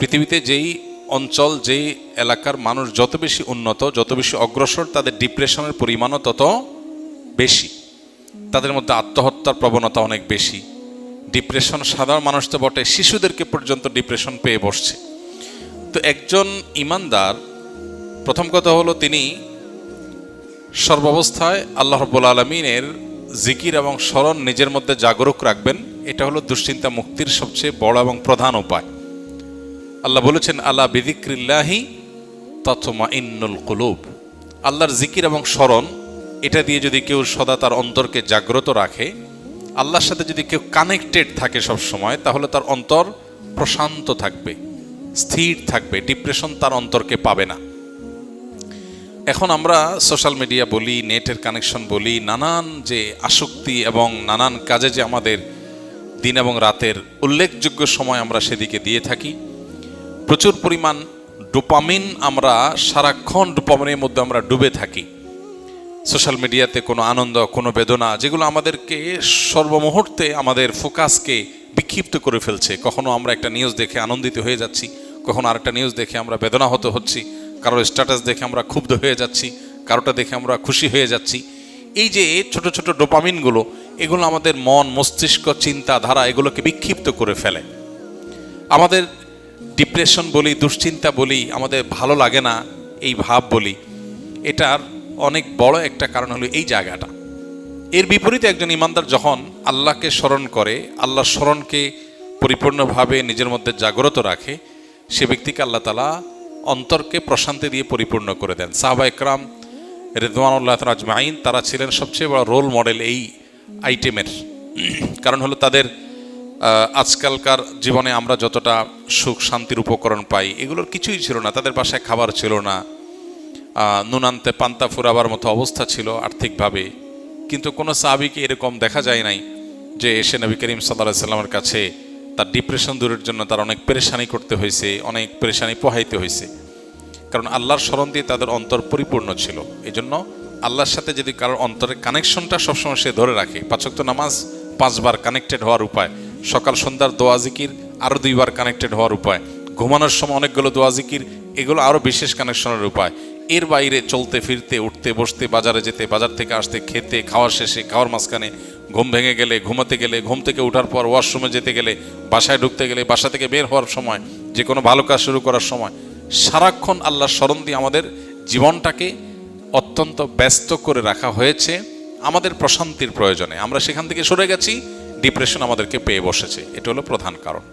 পৃথিবীতে যেই অঞ্চল, যেই এলাকার মানুষ যত বেশি উন্নত, যত বেশি অগ্রসর, তাদের ডিপ্রেশনের পরিমাণও তত বেশি। তাদের মধ্যে আত্মহত্যার প্রবণতা অনেক বেশি। ডিপ্রেশন সাধারণ মানুষ তো বটে, শিশুদেরকে পর্যন্ত ডিপ্রেশন পেয়ে বসছে। তো একজন ঈমানদার প্রথম কথা হলো তিনি সর্বাবস্থায় আল্লাহ রাব্বুল আলামিনের জিকির এবং স্মরণ নিজের মধ্যে জাগরুক রাখবেন। এটা হলো দুশ্চিন্তা মুক্তির সবচেয়ে বড় এবং প্রধান উপায়। আল্লাহ বলেছেন, আলা বিযিক্রিল্লাহি তাতমাইন্নুল কুলুব। আল্লাহর জিকির এবং স্মরণ, এটা দিয়ে যদি কেউ সদা তার অন্তরকে জাগ্রত রাখে, আল্লাহর সাথে যদি কেউ কানেক্টেড থাকে সব সময়, তাহলে তার অন্তর প্রশান্ত থাকবে, স্থির থাকবে, ডিপ্রেশন তার অন্তরকে পাবে না। এখন আমরা সোশ্যাল মিডিয়া বলি, নেটের কানেকশন বলি, নানান যে আসক্তি এবং নানান কাজে যে আমাদের দিন এবং রাতের উল্লেখযোগ্য সময় আমরা সেদিকে দিয়ে থাকি। প্রচুর পরিমাণ ডোপামিন, আমরা সারাক্ষণ ডোপামিনের মধ্যে আমরা ডুবে থাকি। সোশ্যাল মিডিয়াতে কোনো আনন্দ, কোনো বেদনা, যেগুলো আমাদেরকে সর্বমুহূর্তে আমাদের ফোকাসকে বিক্ষিপ্ত করে ফেলছে। কখনো আমরা একটা নিউজ দেখে আনন্দিত হয়ে যাচ্ছি, কখনো আরেকটা নিউজ দেখে আমরা বেদনাহত হচ্ছি, কারোর স্ট্যাটাস দেখে আমরা ক্ষুব্ধ হয়ে যাচ্ছি, কারোটা দেখে আমরা খুশি হয়ে যাচ্ছি। এই যে ছোট ছোট ডোপামিনগুলো, এগুলো আমাদের মন, মস্তিষ্ক, চিন্তাধারা এগুলোকে বিক্ষিপ্ত করে ফেলে। আমাদের ডিপ্রেশন বলি, দুশ্চিন্তা বলি, আমাদের ভালো লাগে না এই ভাব বলি, এটার অনেক বড় একটা কারণ হলো এই জায়গাটা। এর বিপরীতে একজন ঈমানদার যখন আল্লাহকে স্মরণ করে, আল্লাহর স্মরণকে পরিপূর্ণভাবে নিজের মধ্যে জাগ্রত রাখে, সে ব্যক্তিকে আল্লাহ তাআলা অন্তরকে প্রশান্তি দিয়ে পরিপূর্ণ করে দেন। সাহাবা ইকরাম রিদওয়ানুল্লাহ আজমাইন, তারা ছিলেন সবচেয়ে বড় রোল মডেল এই আইটেমের। কারণ হলো তাদের আজকালকার জীবনে আমরা যতটা সুখ শান্তির উপকরণ পাই, এগুলোর কিছুই ছিল না। তাদের বাসায় খাবার ছিল না, নুন আনতে পান্তা ফুরাবার মতো অবস্থা ছিল আর্থিকভাবে। কিন্তু কোনো সাহাবীকে এরকম দেখা যায় নাই যে এসে নবী করিম সাল্লাল্লাহু আলাইহি সাল্লামের কাছে তার ডিপ্রেশন দূরের জন্য তার অনেক পেরেশানি করতে হয়েছে, অনেক পেরেশানি পোহাইতে হয়েছে। কারণ আল্লাহর স্মরণ দিয়ে তাদের অন্তর পরিপূর্ণ ছিল। এই জন্য আল্লাহর সাথে যদি কারোর অন্তরের কানেকশনটা সবসময় সে ধরে রাখে, 5 ওয়াক্ত নামাজ 5 বার কানেক্টেড হওয়ার উপায়, সকাল সন্ধ্যার দোয়া জিকির আরও 2 বার কানেক্টেড হওয়ার উপায়, ঘুমানোর সময় অনেকগুলো দোয়া জিকির, এগুলো আরও বিশেষ কানেকশনের উপায়। এর বাইরে চলতে ফিরতে, উঠতে বসতে, বাজারে যেতে, বাজার থেকে আসতে, খেতে, খাওয়ার শেষে, খাওয়ার মাঝখানে, ঘুম ভেঙে গেলে, ঘুমাতে গেলে, ঘুম থেকে ওঠার পর, ওয়াশরুমে যেতে গেলে, বাসায় ঢুকতে গেলে, বাসা থেকে বের হওয়ার সময়, যে কোনো ভালো কাজ শুরু করার সময়, সারাক্ষণ আল্লাহর স্মরণ দিয়ে আমাদের জীবনটাকে অত্যন্ত ব্যস্ত করে রাখা হয়েছে আমাদের প্রশান্তির প্রয়োজনে। আমরা সেখান থেকে সরে গেছি, ডিপ্রেশন আমাদেরকে পেয়ে বসেছে। এটা হলো প্রধান কারণ।